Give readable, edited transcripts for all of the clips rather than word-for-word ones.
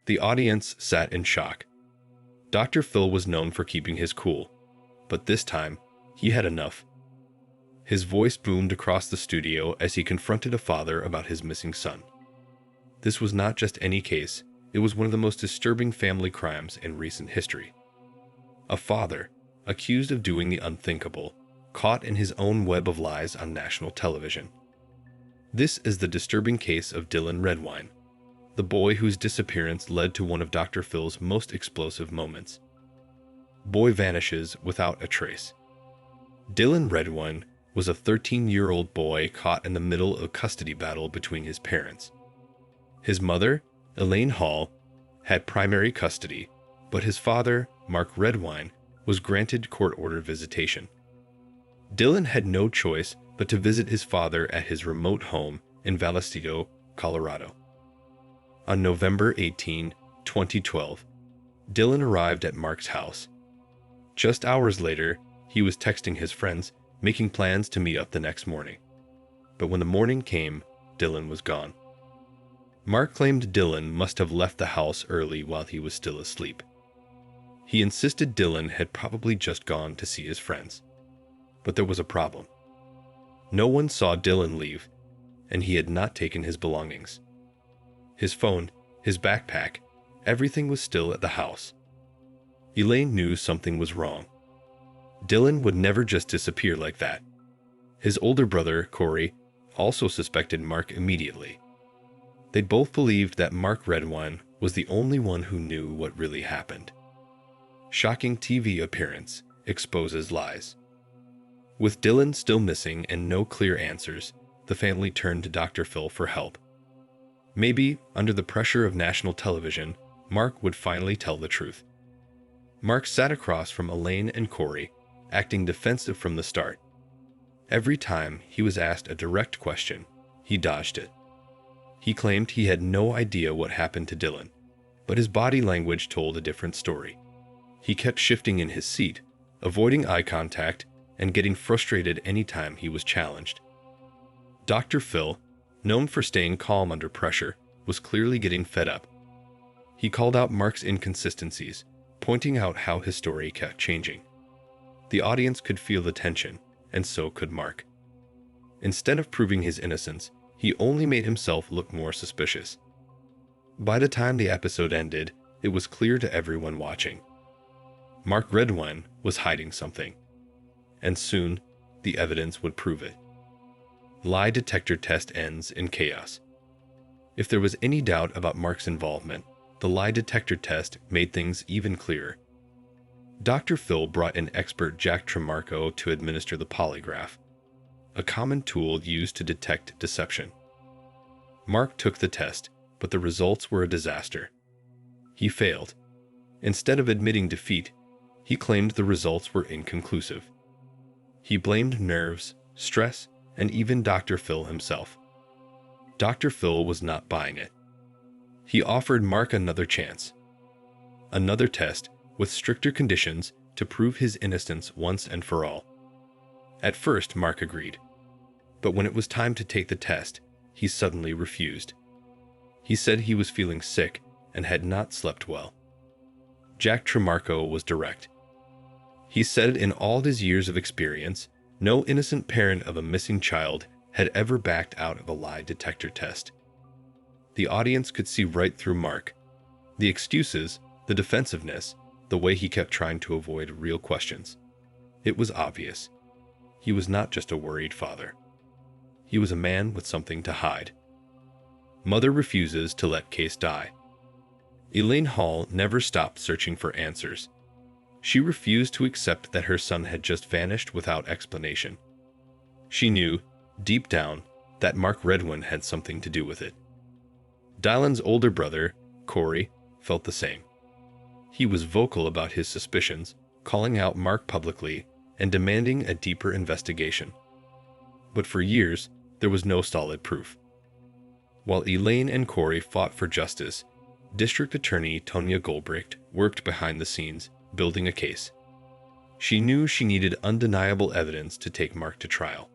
The audience sat in shock. Dr. Phil was known for keeping his cool, but this time, he had enough. His voice boomed across the studio as he confronted a father about his missing son. This was not just any case, it was one of the most disturbing family crimes in recent history. A father, accused of doing the unthinkable, caught in his own web of lies on national television. This is the disturbing case of Dylan Redwine, the boy whose disappearance led to one of Dr. Phil's most explosive moments. Boy vanishes without a trace. Dylan Redwine was a 13-year-old boy caught in the middle of a custody battle between his parents. His mother, Elaine Hall, had primary custody, but his father, Mark Redwine, was granted court-ordered visitation. Dylan had no choice but to visit his father at his remote home in Vallecito, Colorado. On November 18, 2012, Dylan arrived at Mark's house. Just hours later, he was texting his friends, making plans to meet up the next morning. But when the morning came, Dylan was gone. Mark claimed Dylan must have left the house early while he was still asleep. He insisted Dylan had probably just gone to see his friends. But there was a problem. No one saw Dylan leave, and he had not taken his belongings. His phone, his backpack, everything was still at the house. Elaine knew something was wrong. Dylan would never just disappear like that. His older brother, Corey, also suspected Mark immediately. They both believed that Mark Redwine was the only one who knew what really happened. Shocking TV appearance exposes lies. With Dylan still missing and no clear answers, the family turned to Dr. Phil for help. Maybe, under the pressure of national television, Mark would finally tell the truth. Mark sat across from Elaine and Corey, acting defensive from the start. Every time he was asked a direct question, he dodged it. He claimed he had no idea what happened to Dylan, but his body language told a different story. He kept shifting in his seat, avoiding eye contact, and getting frustrated anytime he was challenged. Dr. Phil, known for staying calm under pressure, was clearly getting fed up. He called out Mark's inconsistencies, pointing out how his story kept changing. The audience could feel the tension, and so could Mark. Instead of proving his innocence, he only made himself look more suspicious. By the time the episode ended, it was clear to everyone watching. Mark Redwine was hiding something, and soon the evidence would prove it. Lie detector test ends in chaos. If there was any doubt about Mark's involvement, the lie detector test made things even clearer. Dr. Phil brought in expert Jack Tremarco to administer the polygraph, a common tool used to detect deception. Mark took the test, but the results were a disaster. He failed. Instead of admitting defeat, he claimed the results were inconclusive. He blamed nerves, stress, and even Dr. Phil himself. Dr. Phil was not buying it. He offered Mark another chance. Another test with stricter conditions to prove his innocence once and for all. At first, Mark agreed. But when it was time to take the test, he suddenly refused. He said he was feeling sick and had not slept well. Jack Tremarco was direct. He said in all his years of experience, no innocent parent of a missing child had ever backed out of a lie detector test. The audience could see right through Mark. The excuses, the defensiveness, the way he kept trying to avoid real questions. It was obvious. He was not just a worried father. He was a man with something to hide. Mother refuses to let case die. Elaine Hall never stopped searching for answers. She refused to accept that her son had just vanished without explanation. She knew, deep down, that Mark Redwine had something to do with it. Dylan's older brother, Corey, felt the same. He was vocal about his suspicions, calling out Mark publicly and demanding a deeper investigation. But for years, there was no solid proof. While Elaine and Corey fought for justice, District Attorney Tonya Goldbricht worked behind the scenes, building a case. She knew she needed undeniable evidence to take Mark to trial.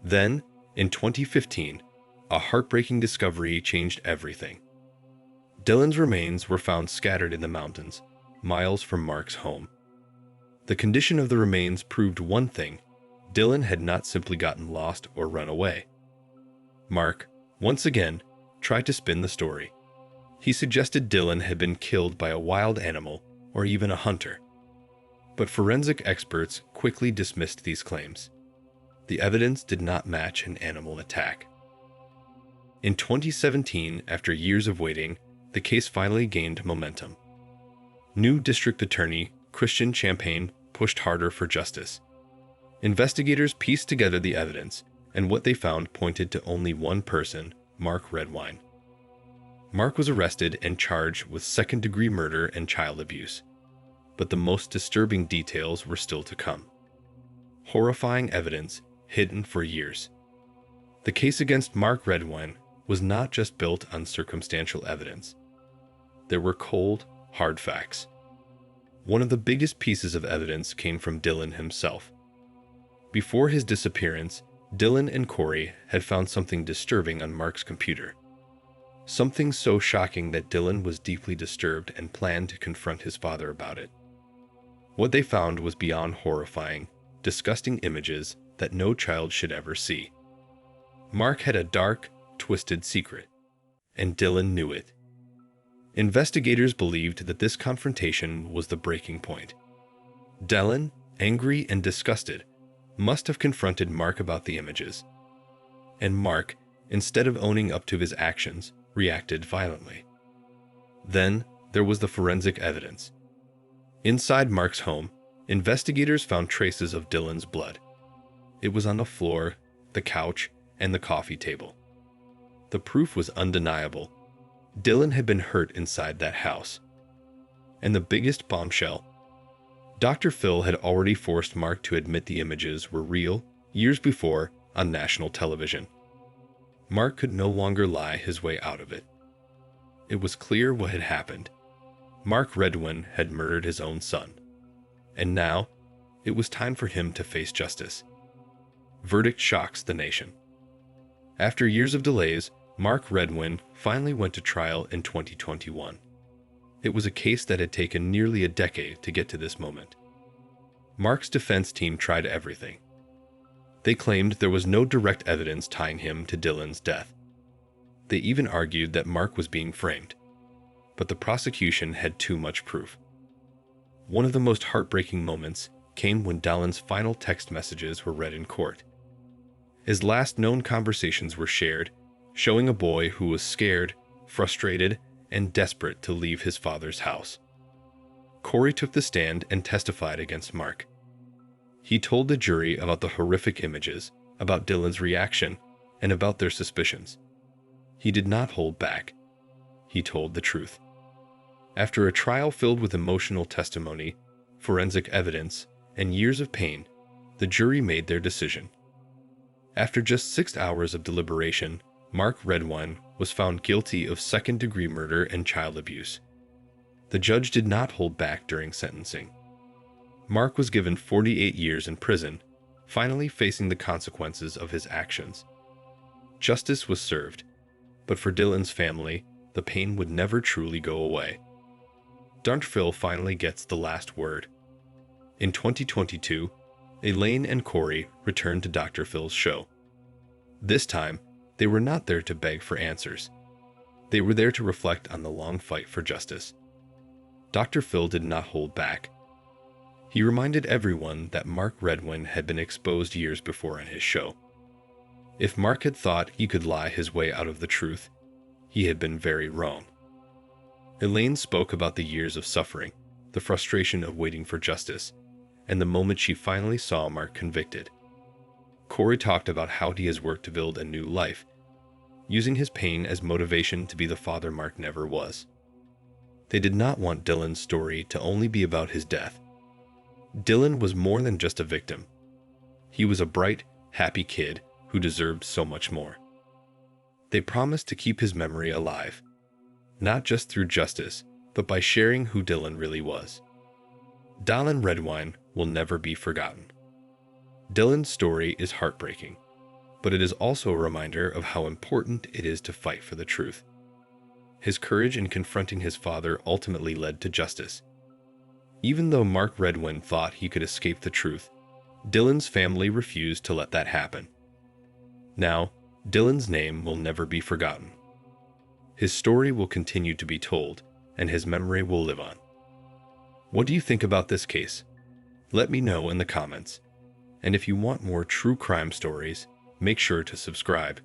Then, in 2015, a heartbreaking discovery changed everything. Dylan's remains were found scattered in the mountains, miles from Mark's home. The condition of the remains proved one thing: Dylan had not simply gotten lost or run away. Mark, once again, tried to spin the story. He suggested Dylan had been killed by a wild animal or even a hunter. But forensic experts quickly dismissed these claims. The evidence did not match an animal attack. In 2017, after years of waiting, the case finally gained momentum. New District Attorney Christian Champagne pushed harder for justice. Investigators pieced together the evidence, and what they found pointed to only one person: Mark Redwine. Mark was arrested and charged with second-degree murder and child abuse. But the most disturbing details were still to come. Horrifying evidence hidden for years. The case against Mark Redwine was not just built on circumstantial evidence. There were cold, hard facts. One of the biggest pieces of evidence came from Dylan himself. Before his disappearance, Dylan and Corey had found something disturbing on Mark's computer. Something so shocking that Dylan was deeply disturbed and planned to confront his father about it. What they found was beyond horrifying, disgusting images that no child should ever see. Mark had a dark, twisted secret, and Dylan knew it. Investigators believed that this confrontation was the breaking point. Dylan, angry and disgusted, must have confronted Mark about the images. And Mark, instead of owning up to his actions, reacted violently. Then there was the forensic evidence. Inside Mark's home, investigators found traces of Dylan's blood. It was on the floor, the couch, and the coffee table. The proof was undeniable. Dylan had been hurt inside that house. And the biggest bombshell: Dr. Phil had already forced Mark to admit the images were real years before on national television. Mark could no longer lie his way out of it. It was clear what had happened. Mark Redwine had murdered his own son. And now, it was time for him to face justice. Verdict shocks the nation. After years of delays, Mark Redwine finally went to trial in 2021. It was a case that had taken nearly a decade to get to this moment. Mark's defense team tried everything. They claimed there was no direct evidence tying him to Dylan's death. They even argued that Mark was being framed. But the prosecution had too much proof. One of the most heartbreaking moments came when Dylan's final text messages were read in court. His last known conversations were shared, showing a boy who was scared, frustrated, and desperate to leave his father's house. Corey took the stand and testified against Mark. He told the jury about the horrific images, about Dylan's reaction, and about their suspicions. He did not hold back. He told the truth. After a trial filled with emotional testimony, forensic evidence, and years of pain, the jury made their decision. After just 6 hours of deliberation, Mark Redwine was found guilty of second-degree murder and child abuse. The judge did not hold back during sentencing. Mark was given 48 years in prison, finally facing the consequences of his actions. Justice was served, but for Dylan's family, the pain would never truly go away. Dr. Phil finally gets the last word. In 2022, Elaine and Corey returned to Dr. Phil's show. This time, they were not there to beg for answers. They were there to reflect on the long fight for justice. Dr. Phil did not hold back. He reminded everyone that Mark Redwine had been exposed years before on his show. If Mark had thought he could lie his way out of the truth, he had been very wrong. Elaine spoke about the years of suffering, the frustration of waiting for justice, and the moment she finally saw Mark convicted. Corey talked about how he has worked to build a new life, using his pain as motivation to be the father Mark never was. They did not want Dylan's story to only be about his death. Dylan was more than just a victim. He was a bright, happy kid who deserved so much more. They promised to keep his memory alive, not just through justice, but by sharing who Dylan really was. Dylan Redwine will never be forgotten. Dylan's story is heartbreaking, but it is also a reminder of how important it is to fight for the truth. His courage in confronting his father ultimately led to justice. Even though Mark Redwine thought he could escape the truth, Dylan's family refused to let that happen. Now, Dylan's name will never be forgotten. His story will continue to be told, and his memory will live on. What do you think about this case? Let me know in the comments. And if you want more true crime stories, make sure to subscribe.